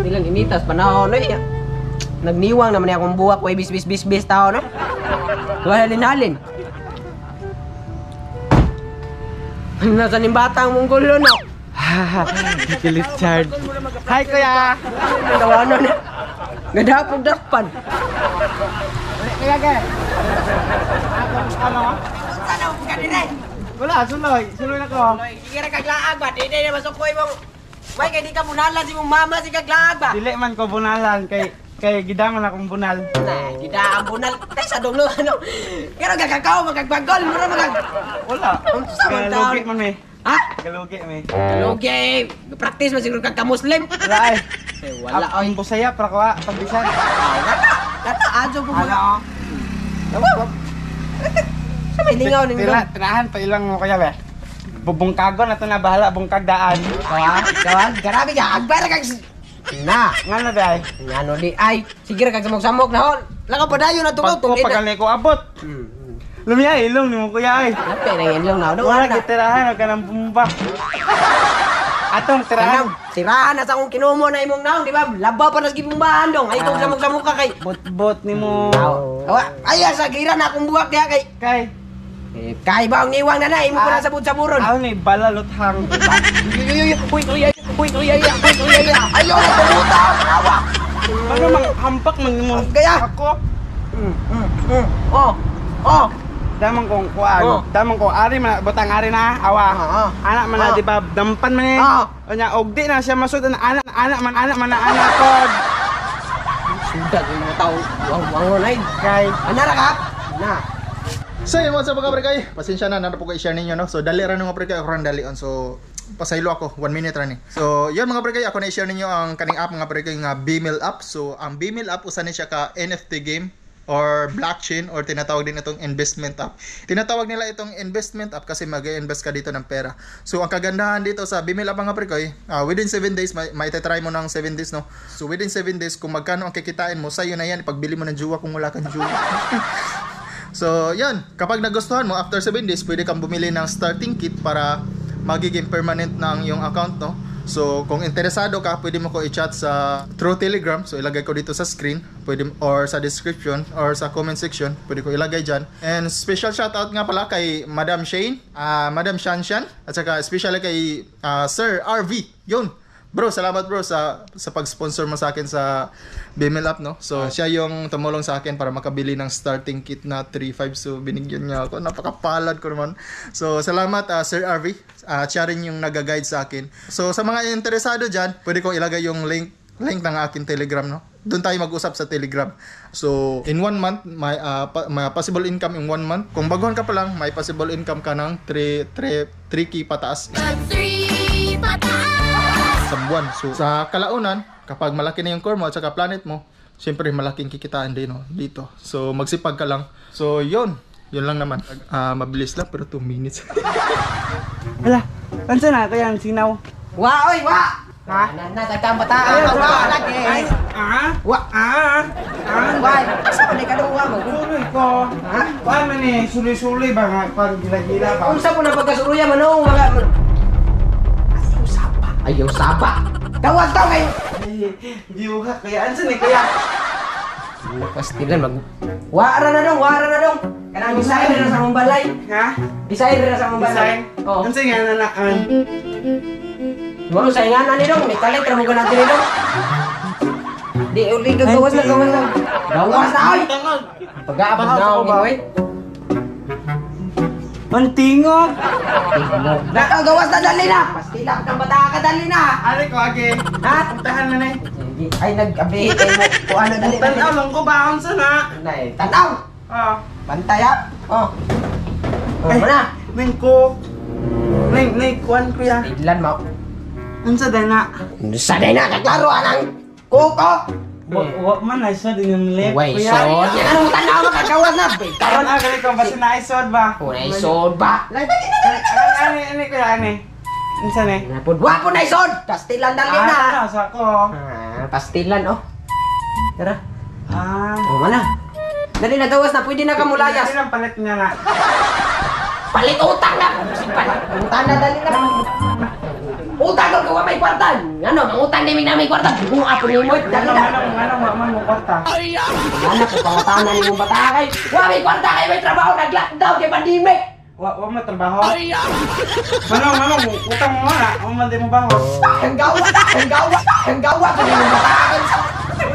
Bilang initas panahon na iya. Nagniwang naman akong buwak, way bis tao, no? Halin-halin. Nasaan yung batang mong gulo, no? Kikilit Chard. Hi, kuya! Nagawanan na. Gadapog daspan. Kuya, kaya? Ano? Sana mo ka din eh. Wala, suloy. Suloy na ko. Sige na kaglaag ba? Di na masukoy mong... May kaya di ka bunalan si mong mama si kaglaag ba? Dili man ko bunalan kay gidaman akong bunal. Nah, kita ang bunal. Tay sa dulo, ano? Pero gagakaw, magagbagol. Mura magag... Wala. Kalugi man me. Ha? Kalugi me. Kalugi. Practice mo siguro kagka-Muslim. Wala eh. Wala Ang busaya para ko pagbisan. Kata, adyo po mga... Ano? Sa may lingaw ng Tirahan pa ilang mo kaya be. Bubungkagon na to na bahala bungkag daan. Kawan, grabe ka. Agbar kag... Na. Ngano be ay? Ngano di ay. Sige ra kag samok-samok na hon. Laka pa dayon na tukaw. Pagkali ko abot. Lumiya ilong ni mo kuya ay. Nape na yan lang na. Wala kitirahan ka ng bumba. Atong tirahan. Tirahan na sa akong kinumo na imong naong, di ba? Labaw pa na sa gibumbahan dong. Ay, kung samok-samok ka kay... Bot ni mo. Ay, sa gira na akong buwak diya kay... Kay ba ang niwang na na? Imo ko na sabot sa buron. Ako ni balaluthang. Uy, ayaw na tumuta. Awa. Ano mang hampak man mo? Kaya? Ako. Oh. Damang kong kuan. Damang kong ari man butang ari na awa. Anak man na di ba dampan man eh. Nya ogdi na siya masud anak man na anak kod. Sudah mo tao. Wang nay. Kay Ana ra ka? Na. So yun mga mga prekay, pasensya na po ko i-share ninyo no. So dali ra mga prekay ako ran dali on. So pasaylo ako 1 minute ra ni. So yun mga prekay, ako na i-share ninyo ang kaning app mga prekay nga Bmail app. So ang Bmail app usa ni siya ka NFT game or blockchain or tinatawag din itong investment app. Tinatawag nila itong investment app kasi mag-i-invest ka dito ng pera. So ang kagandahan dito sa Bmail app mga prekay, within 7 days may try mo ng 7 days no. So within 7 days kung magkano ang kikitain mo, sayo na yan ipagbili mo ng juwa kung wala kang juwa. So, yan. Kapag nagustuhan mo, after 7 days, pwede kang bumili ng starting kit para magiging permanent na ang iyong account, no? So, kung interesado ka, pwede mo ko i-chat sa through Telegram. So, ilagay ko dito sa screen, pwede, or sa description, or sa comment section. Pwede ko ilagay dyan. And special shoutout nga pala kay Madam Shane, Madam Shanshan, at saka especially kay Sir RV. Yun. Bro, salamat bro sa pag-sponsor mo sa akin sa Bmail app, no? So, siya yung tumulong sa akin para makabili ng starting kit na 3.5. So, binigyan niya ako. Napakapalad ko naman. So, salamat Sir RV. Siya rin yung nag-guide sa akin. So, sa mga interesado dyan, pwede ko ilagay yung link ng akin Telegram, no? Doon tayo mag-usap sa Telegram. So, in 1 month, may possible income in 1 month. Kung baguhan ka pa lang, may possible income ka ng 3K pataas. 3 pataas! Sa buwan. So, sa kalaunan, kapag malaki na yung core mo at saka planet mo, siyempre malaking kikitaan din no, dito. So, magsipag ka lang. So, yun. Yun lang naman. Mabilis lang, pero 2 minutes. hala, kansa na kaya ang sinaw? Wa, oy, wa! Ha? Natagkang bataan. Wa, lagi. Wa. Wa. Asa man ka duwa mo? Suloy ko. Ha? Kuan man eh, suloy-suloy ba nga pag gila-gila ba? Unsa po na pagkasuruya manong mga Ayaw sapa. Tawag tao kayo. Diuha kaya ansa ni kaya? Pastilan mag. Wara na dong. Kanang design na sa mong balay. Ha? Design na sa mong balay. Oo. Ansa nga nanaan? Mo sa ingana ni dong, may kalit ra mo ganang dili dong. Di uli gawas na. Gawas na oy. Pag-aabot na ako oy. Ang tingog! Gawas na dali na. Pastila kang bata ka dali na. Ari ko agi. Ha? Puntahan na na. Ay nag-abihi kayo mo. Kung ano dali. Tanaw lang ko ba unsa na? Nay, tanaw. Bantay ha. Oh. Ay, Mana? ning ko. Ning kuan ko ya. Idlan mo. Unsa dana? Sa day na kaklaro anang kuko. Wa man na isod yung lip. Way sod. Yan ang tanaw makagawas na. Karon gali ko basi na isod ba? Way sod ba? Lagi Ani kuya ani. Unsa ni? Napudwa po na isod. Pastilan dali na. Sa ko. Pastilan oh. Tara. Oh, Mana? Dali na gawas na, pwede na ka mulayas. Dali lang palit niya na. Palit utang na. Utang na dali na. Mangutang ka wa may kwarta. Ano, mangutang din na may kwarta. Kung ako ni mo, dali na. Manong mo kwarta. Ano ko pangutanan ni mong bata kay. Wa may kwarta kay may trabaho nag-lockdown kay pandemic. Wa mo trabaho. Manong, utang mo na. O man di mo baho. Ang gawa ko ni mong bata kay.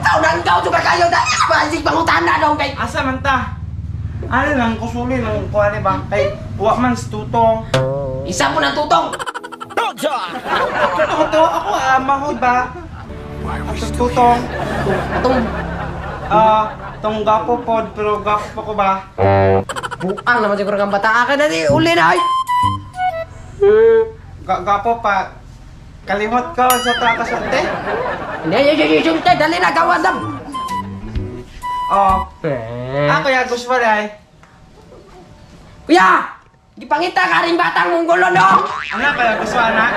Tao nang gaw juga kayo da. Balik pangutanan daw kay. Asa man ta? Ano lang kusuli ng kuha ba? Kay wa man tutong. Isa mo ng tutong. Tutong ako mahod ba? Ang tutong. Atong Tong gapo pod pero gapo pa ko ba? buang naman siguro kang bata ka na di uli na ay. Gapo pa. Kalimot ko sa trakasunte. Hindi, yung dali na gawa dam. Ako ya gusto ba dai? Kuya! Gipangita ka rin batang Mongolo, no? Anak kaya gusto anak?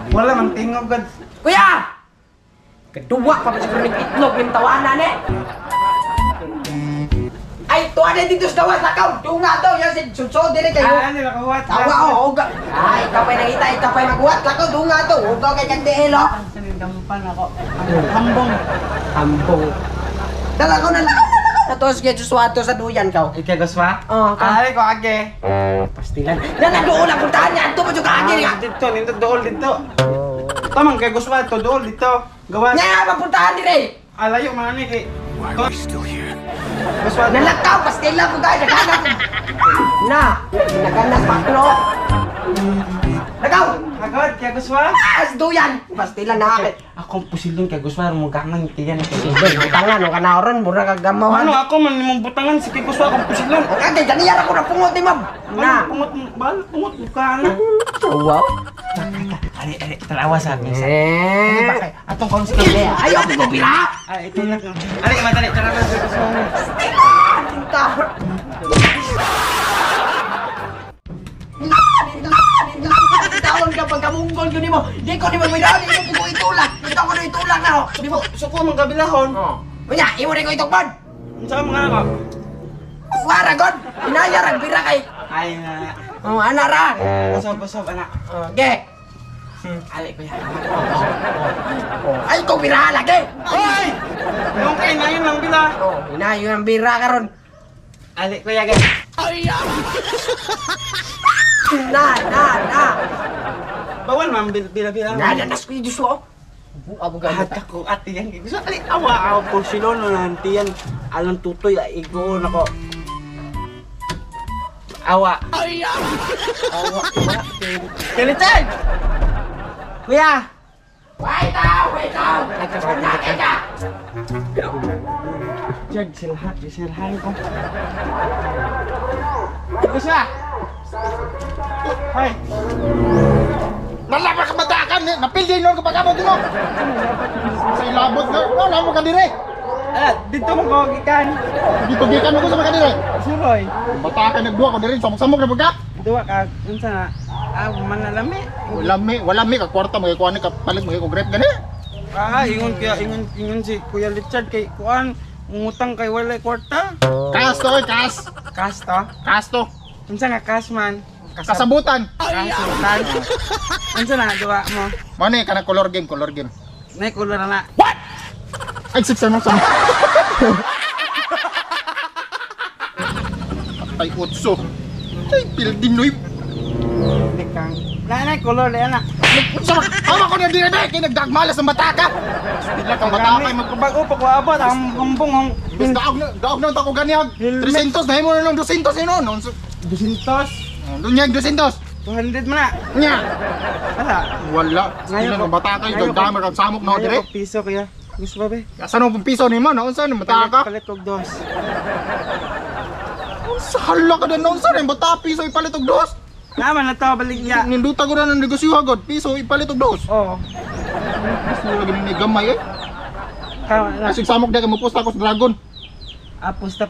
Wala man tingog gud. Kuya! Kedua pa ba siguro ng itlog yung tawanan, eh? Ay, tuwa na dito sa gawas, lakaw! Tunga to, yan si Suso, dire kayo. Ano na kahuat? Tawa, uga. Ay, ikaw pa'y nakita, ikaw pa'y maghuwat, lakaw, tunga to. Ugaw kay Kandihelo. Sinidampan ako. Hambong. Hambong. Dala ko na lakaw. Natos kaya Suswato sa duyan kaw. Ikaw gusto ba? Oo, ka. Ay ko age. Pastilan. Nandoon ang puntahan niya. Ito pa yung kaagin nga. Dito, nito dool dito. Tamang kay gusto ba ito dool dito. Gawas. Nga, mapuntahan din eh. Alayo man ni kay. Gusto ba? Nalakaw, pastilan ko tayo. Naghanap. Na, naghanap paklo. Nagaw. Agad kay gusto ba? As duyan. Pastilan na akit. Akong pusilon kay gusto ba mo ganang tiyan ko. Sige, ang tangan, ang kanaoron, mura kagamawan. Ano ako man nimong butangan sige gusto akong pusilon. Ang ate, ganiyar ako na pungot ni ma'am. Na. Pungot ka na. Wow. Ari, tarawa sa akin. Eh. Atong kon si Kaya. Ayaw ko pira. Ay, ito na. Ari, madali tarawa sa gusto mo. Tinta. Tawon ka pagkamunggol yun mo. Di ko ni magwidaan, di ko itulak. Ito ko na itulak na ho. Di mo, suko mong kabilahon. Kunya, imo rin ko itokban. Sa mga ako. Wara god. Inayar ang pira kay. Ay na. Oh, ana ra. Pasok anak. Ge. Ali ko yan. Ay ko pira lagi. Ay! Yung kain na yun lang bila. Oh, inayo ang bira karon. Ali ko yan guys. Na. Bawal man bila-bila. Nas ko yung duso. Abo Lahat ganda. ako ati yan. Gusto ali awa ako por silon nanti yan. Alang tutoy igo nako. Awa. Awa. Kalitan. Kuya. Wait out. Nagkakita. Jag silhan ko. Gusto. Hoy. Nalapa ka madakan, napildi nun kapag abot mo. Sa ilabot na, wala mo ka dire. Dito mo ko gikan. Dito gikan mo ko sa mga dire. Suroy. Batakan nagduwa ko dire, samok-samok na pagka. Duwa ka unsa na? Manalami. Wala mi ka kwarta mo kuan ka palit mo ko grep gani. Ingon si Kuya Richard kay kuan ngutang kay wala kwarta. Kas to, kas. Kasto. Kas to. Unsa nga kas man? Kasabutan. Kasutan. Unsa na duwa mo? Mane ka na color game. Nay kulor na. Ay, siksa mo sa. Ay, utso. Ay, pildin noy. Dikang. Nay kulor na. Utso, ama ko na dire kay nagdagmalas ng bataka. Dila ka bataka ay Magbago pa ko abot ang hambong daog na tako ganyan. 300 na mo na ng 200 ino. 200. Dunyag 200. 200 man na. Nya. Ala. Wala. Ngayon Sila ko- ng bataka ay dagdamar kag samok na dire. Piso kaya. Gusto ba be? Saan mo piso ni mo? Naunsa ni bataka? Palit og dos. Sa hala ka na naunsa ni bataka piso ipalit og dos. Naman na to baligya. Ninduta ko na ng negosyo agad. Piso ipalit og dos. Oh. Mas mo lagi ni gamay eh. Kawa Asig samok dai mo posta ko sa Dragon.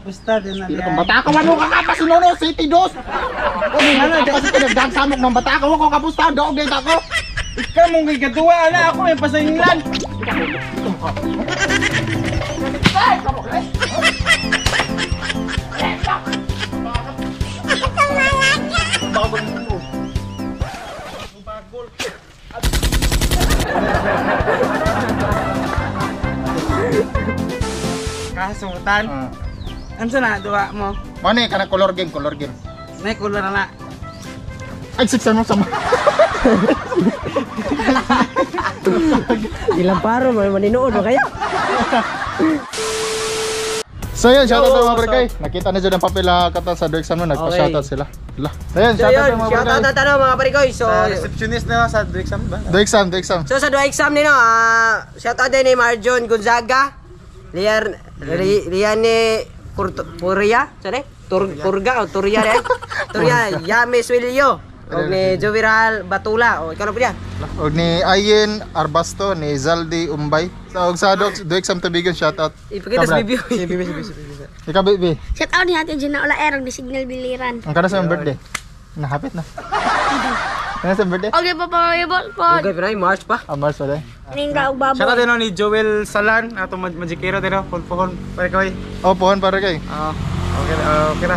pusta din na. Dili kang bataka wano ka kapas si Nono City dos. O di na kasi pinagdag samok ng bataka ko kapusta daog dai ako. Ikaw mong gigatuwa na ako may pasaylan. Bagol mo. Bagol. Kasutan. Ano na duwa mo? Mani kana color game, color game. Nay kulor na. Ay, siksan mo sama. Ilang paro, maninood mo kaya? So yun, shoutout sa mga barkay. Nakita na dyan ang papel kata sa do exam mo, nagpa-shoutout sila. So yun, So shoutout yun, sa mga shoutout barkay. na tanong mga parikoy. So, Receptionist na sa exam ba? Do exam, do exam. so sa dua exam nino, shoutout din ni Marjon Gonzaga, Liane Puria, saan Turga o Turia rin? Turia, Yames Wilio, o ni Joviral Batula, o ikaw na po yan. Og ni Ayen Arbasto, ni Zaldi Umbay. Sa do exam tabigan, shoutout. Ipakita sa Kabra. review. Ikaw, baby. Shout out ni Ate Gina Ola Erang di Signal Biliran. Ang kada sa iyong birthday. Nahapit na. Ano sa birthday? Okay pa po. Okay, pero ay March pa. Mars wala. Ninda og Shoutout baboy. din ni Joel Salan, ato magikero din pohon pare koy. Oh, pohon para kay. Okay na.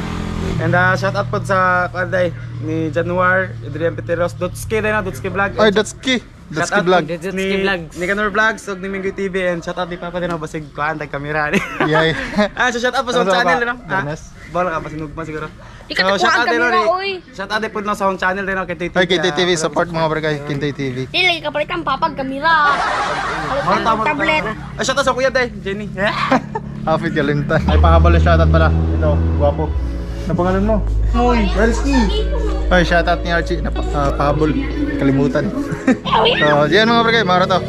And shoutout po sa kanday ni Januar, Adrian Peteros, Dotski din Dotski vlog. Ay, that's key. That's key vlog. Dotski Vlogs. Ni Kanor Vlogs ug ni Minggoy TV and shoutout di Papa din basig kuan tag kamera ni. Yay. So shoutout po sa Ano ba? channel din Ernest? Bala ka pasinugma siguro. Di ka takuha ang kamera, oy. Shoutout din po na sa akong channel din kay TTV. Ay, Kintay TV, support mga barkay. Kintay TV. Di lagi ka palit ang papag kamera. Palit ang tablet. Shoutout sa kuya day, Jenny. Hafid Galintan. Ay, pahabol na shoutout pala. Ito, guwapo. Ano pangalan mo? Uy, Welski. Ay, shoutout ni Archie. Pahabol. Kalimutan. So, yan mga barkay, mara to.